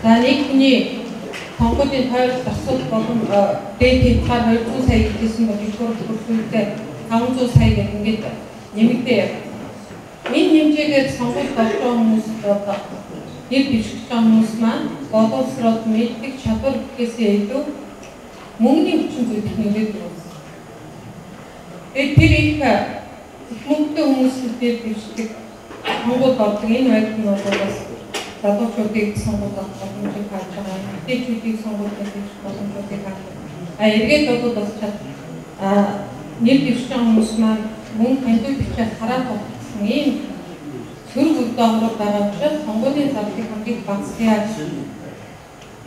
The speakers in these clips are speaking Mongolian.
За нэг хүний сонгуулийн тойрог асуудал болон дээд хязгаар 200 сая гэсэн бол ихурд бүртгүүлээ 500 сая гэх ингээд нэмэгдээ яг. Энэ хэмжээгээр сонгуульд орж байгаа хүмүүс одоо нэр дэвшиж байгаа хүмүүс маань боловсрол мэддэг чадвар гэхээсээ илүү мөнгөний хүчин зүйл нэмээд байна. Тэгээд тэр их мөнгөтэй хүмүүсүүд дээр дэвшдэг сонгуульд ордог энэ байдал нь бол бас залуучуудыг сонгуульд орох боломжийг хааж байгаа. Эмэгтэйчүүдийг сонгуульд дэвших боломжуудыг хааж байгаа. Эргээд бол бас нэр дэвшиж байгаа хүмүүс маань мөнгө хандуулж чад хараад болсон ийм сөрөг өгдөөрөөр байгаа учраас сонгуулийн зардлыг хамгийн багасгая.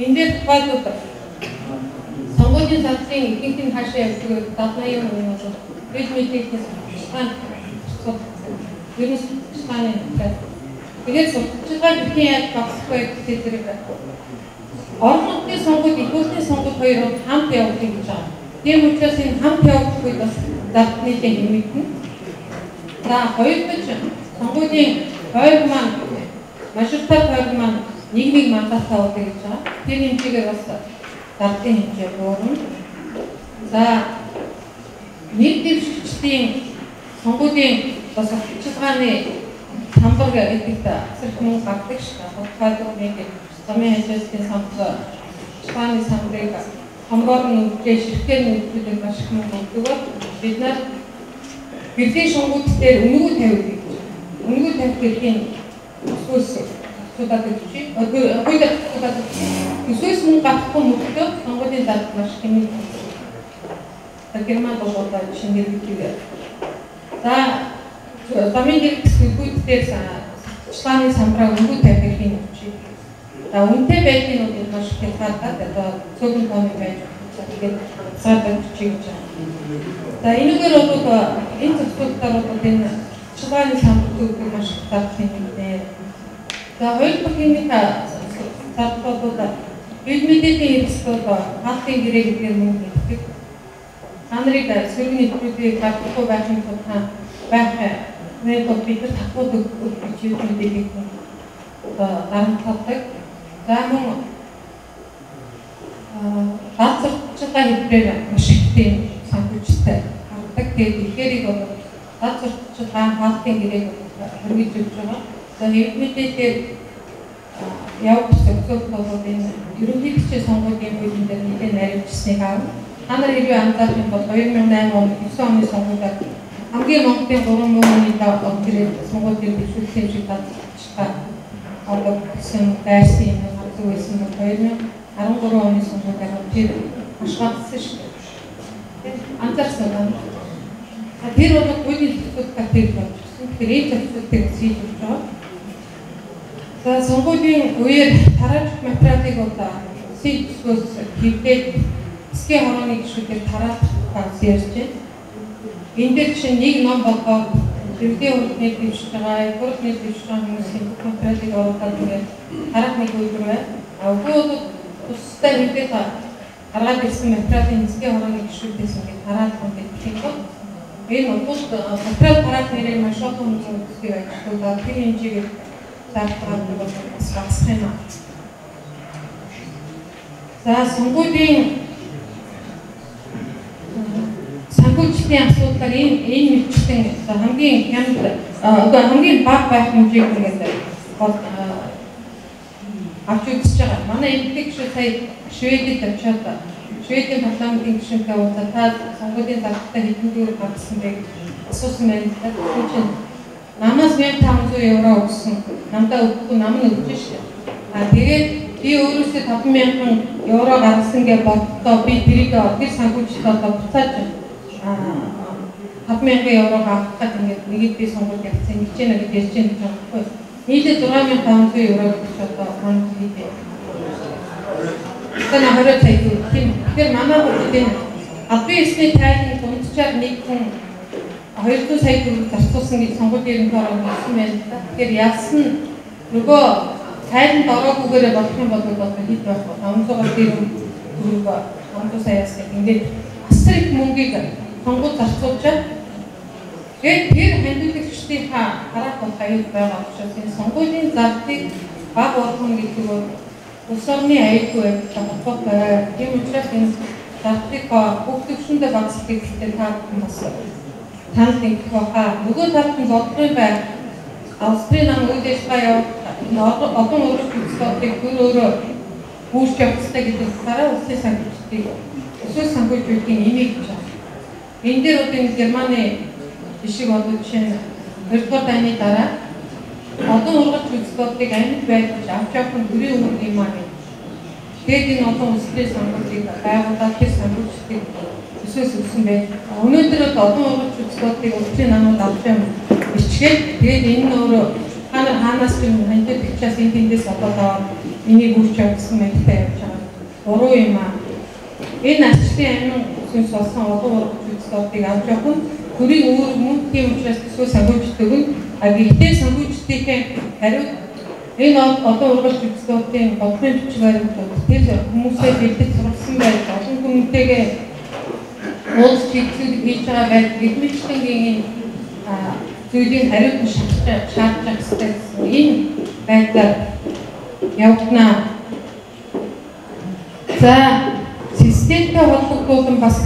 Энэ дээр тухайлбал сонгуулийн зардлын ихэнх нь хаашаа явдаг 70-80% нь бол предметийн судалгааны ерөнхий судалгааны тэгээд судалгаа бүхэн яаж багасгүй гэдэг зэрэг орон нутгийн сонгуульд их улсын сонгуульд хоёр хамт явуулах гэж байгаа. Тийм учраас энэ хамт явуулах үед бас зардлын нэмэгдэнэ. За хоёрдож сонгуулийн тойрог маань мажоритар тойрог маань нэг мандат авдаг гэж байгаа. Тэр хэмжээгээр бас зардлын хэмжээ буурна. За нэр дэвшигчдийн сонгуулийн бас судалгааны самбар гэдэгт асар хүмүүс багтдаг шүү дээ. Тухайлбал нэг замын хажуудлын самбар, Испаний самбарыг хамгаар нь үлдээ ширхгээр нь үлдэх маш их мөнгө өгдөг. Бид нар гэрлийн сонгуульд дээр үнэгүй тавих гэж. Үнэгүй тавих гэрлийн өсвөөс судаад өгч. Хоёулаа судаад өгч. Өсвөөс мөнгө гахгүй мөнгөд сонгуулийн зардал маш хэмээн. Герман болоод шинээр үгүй. За замын гэрэлтүүд дээр судалгааны самбараа үнэгүй тавих юм чи. За үнэтэй байдгийг нь маш их хадгалаад одоо цөөхөн тооны байж тэгээд садаг чиг гэж байна. За энэгээр бол энэ зөвлөлтөөр бол энэ судалгааны самбарыг маш их зардлын нэмээ. За хоёр дахь нэг зардал бол бид мэдээний хэрэгсэл хаалтын гэрээ гэдэг мөнгө нэгтгэх. Та нарыг сөргөний төлөвийг гаргахгүй байхын тулд байх нэг бид нар татвар өгч юм гэдэг гарантадаг. За мөн бацарчтай хэлбэрээр маш их тийм санхүүжтэй хардаг. Тэгээд ихэрийг бол бацарчтай хаалтын гэрээг хөрвүүлж байгаа. За хэвлэлээр явах зөвлөлт бол энэ ерөнхий бичгийн сонгуулийн үеийн дээр нэгэн найруулжсаныг аав. Та нар хэрвээ анзаарах юм бол 2008 он 9 оны сонгуульд хамгийн Монголын 3,000,000 он гэрээ сонгуулийн бэлтгэл шиг татчихсан. Одоо гэсэн байрсан юм хатуу байсан бол 2013 оны сонгуульд тэр маш багассан шүү дээ. Анзаарсан байна. Тэр бол гүйний зөвлөлт категори болж байна. Тэр ийм зөвлөлтийг хийжүүлж байгаа. За сонгуулийн үеэр тарааж материалыг одоо сэтгүүлс хийгээд эсгийн хорооны гишүүдээр тараах багс ярьж байна. Энэ дээр чинь нэг ном болгоод дэвдээ урдны дэвшиж байгаа, урдны дэвшиж байгаа хүмүүсийн материалыг оруулаад ингээд тараах нэг үйлдэл байна. Үгүй бол тустай мэдээ гаргаад ирсэн материалын эсгийн хорооны гишүүдээс ингээд тараах ингээд хийх. Энэ бол материал тараах нэрээр маш олон хүмүүс үздэг ажлуудаа тэр хэмжээгээр заалтгаад бол бас багасах юм. За сонгуулийн санхүүжилтийн асуудлаар энэ мэтчтэн хамгийн хямд одоо хамгийн бага байх хэмжээг ингээд авч үзэж байгаа. Манай эмэгтэй гишүүд сая Шведэд очиод Шведийн парламентын гишүүнтэй уулзаад та сонгуулийн зардалтай хэдэн төгрөг гаргасан бэ гэж асуусан байна. Тэгвэл намаас 1,500 евро өгсөн. Намдаа өгөхгүй нам нь өгч шээ. Тэгээд би өөрөөсөө 5,000 евро гаргасан гэж боддоо би тэрийг тэр санхүүжилт одоо буцааж 5,000 евро авах гэдэг ингээд нэгэд би сонгуульд явсан хичээнэ гэж ярьж байгаа байхгүй. Нийлээ 6,500 евро гэж одоо манд хийдэг. Тэний 20 сая тийм. Тэгэхээр манай хүүхдийн албан ёсны тайлбар дундчаар нэг хүн 200 сая төгрөг зарцуулсан гэж сонгуулийн ерөнхий орон хэлсэн байна. Тэгэхээр яасан нөгөө тайлбарт ороогүйгээр болох юм бол хэд байх вэ? 500-аар дээр төгрөг 500 саяас ингээд асар их мөнгийг сонгуульд зарцуулж тэгээд тэр хандлагчдын харах бол аюул байгаа учраас энэ сонгуулийн зардлыг бага болгоно гэдэг бол улс орны аюулгүй холбоотой. Тийм учраас энэ залтыг бүгдчэндээ багсдаг гэдэг та бүхэн бас танд нэгдэх баха. Нөгөө талд нь бодлогын бай Австрийн нам үдээс гаяа олон өөрөөр зүйлсүүдийг өөрөө үүсгэж явуулдаг гэдэг дараа улсын санхүүжилтийг эсвэл санхүүжилтийн имийг гэж байна. Энэ дээр одоо Германы жишээ бол жишээ нь 2-р дайны дараа олон ургач зүйлсүүдийг амьд байж авч явах нь бүрийн өмнө юм аа. Тэгээд энэ олон улсын санхүүжилтийг байгуулаад тэр санхүүжилтийг өсөөс өгсөн байж. Өнөөдөр олон ургач зүйлсүүдийг улсын намууд авч явах ичгээд тэгээд энэ өөрөө хаанаас ч ханддаг учраас энэ тэндээс болоод энийг үрж явуулсан мэт явж байгаа. Буруу юм аа. Энэ ачлын амин сүнс болсон олон ургач зүйлсүүдийг авч явах нь төрийн өөр мөн тийм учраас эсвэл санхүүжилтийг нь гэхдээ санхүүжилтийн хариуд энэ одоо ургач зүйлсүүдийн бодлогын бичгээр тэр хүмүүсээ бэлдэж сургасан байж олон хүнтэйгээ уулз чиглэлийг хийж байгаа байж гэрмэлтэнгийн зүйлийн хариуд нь шаардж байгаа энэ байдлаар явагдана. За системтэй холбогдуулан бас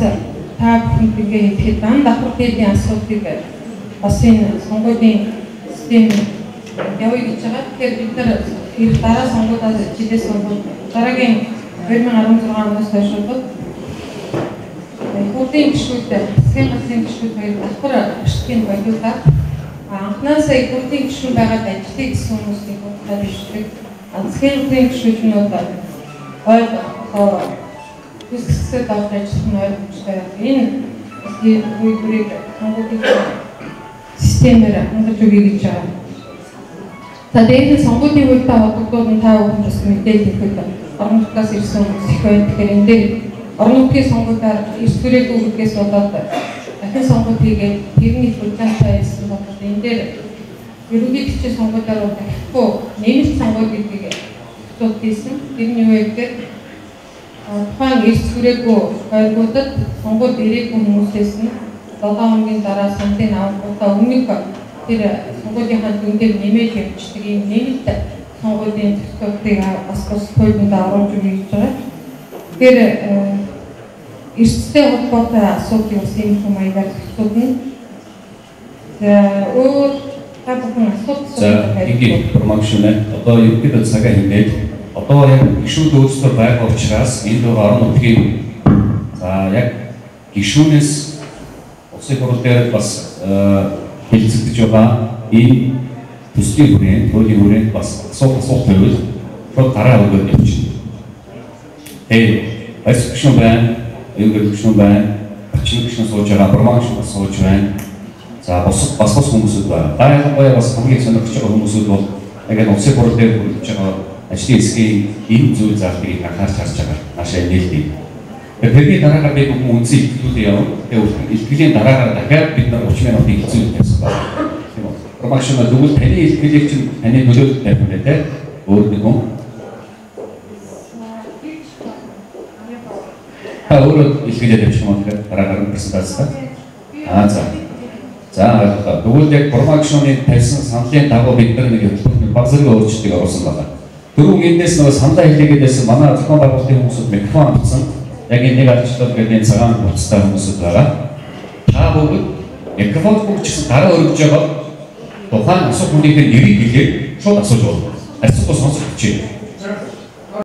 та бүхэнд ингээ хэлэхэд дан давхар дээдийн асуудлыг бас энэ сонгуулийн систем явъя гэж байгаа. Тэгэхээр бид нар дараа сонгуудаас жилээс сонгууд дараагийн 2016 оноос хойш хурдын гишүүд, засгийн газрын гишүүд хоёр давхар гишүүдийн болиулаад анхнаасаа хурдын гишүүн байгаад ажлыг гэсэн хүмүүсийг хурдаар бишдэг. Засгийн газрын гишүүднүүд үсгэсэд авч ажиллах нь ойлгомжтой. Энэ үйлдвэрийг сонгуулийн системээр хангаж өгье гэж байгаа. За дээд сонгуулийн үетэй холбогдуулан та бүхэн бас мэдээлэл өгөхөд орон нутгаас ирсэн хүмүүс их байна. Тэгэхээр энэ дээр орон нутгийн сонгуудаар эрс хүрээгүй гэдгээс болоод дахин сонгууд хийгээд тэрний хурцтай байсан болоод энэ дээр ерөнхий бичгийн сонгуудаар дахихгүй нэмэлт сонгууд гэдгийг тусад хийсэн. Тэрний юу гэхээр тухайн эрс хүрээгүй байгууллагад сонгууд ирээгүй хүмүүсээс нь 7 хоногийн дараа сандын авалтаа өмнөх тэр сонгуулийн дүн дээр нэмээд явуулдаг ийм нэмэлт сонгуулийн зөвлөлтийг бас хуулинд оруулж өгье гэж байгаа. Тэгэхээр эрсдэлтэй холбоотой асуудлыг бас ийм хүм маягаар зөвшөөрнө. За өөр та бүхэн асуудал ийм информашн одоо ерөнхийдөө цагаа хэмнээд одоо яг гишүүд өөрсдөө байгаа учраас энэ орон нутгийн за яг гишүүнээс улсын хурал дээр бас хэлцэгдэж байгаа энэ төслийн хүрээнд, хуулийн хүрээнд бас асуулт тавьвал шууд дараа өгөөд явчихна. Бас гишүүн байна, өнгөр гишүүн байна, очин гишүүн сууж байгаа, промош бас сууж байна. За бас хүмүүсүүд байна. Баяр бас хамгийн сонирхож байгаа хүмүүсүүд бол яг улсын хурал дээр хүрэж байгаа ажлын хэсгийн энэ зүйл заалтыг анхаарч харж байгаа. Наашаа нээлтээ. Тэрний дараагаар бид бүхэн үнцэн ихтүүлээ явна. Тэгээд ихтгэлийн дараагаар дахиад бид нар 30 минутын хэцүү тавьсан байна. Тийм үү? Промошн дүүл таны ихтгэлийг чинь таны нөлөөлөлт тавих юм байна те. Өөр нэг юм. Өөр ихтгэлээ тавьчих юм байна. Дараагаар нь презентацтай. За дүүл яг промошны тавьсан саналын дагуу бид нар нэг баг зэрэг өөрчлөлтийг оруулсан байна. Түрүүн эндээс нөгөө саналаа хэлээгээдээс манай зохион байгуулалтын хүмүүсд микрофон авсан. Яг энэ нэг арчлал гэдэг энэ цагаан хуцтай хүмүүсд байгаа. Та бүгд микрофон бүгдчсэн дараа өргөж байгаа тухайн асуух хүнийхээ нэрийг хэлээд шууд асууж болно. Асуух сонсох хүчээ.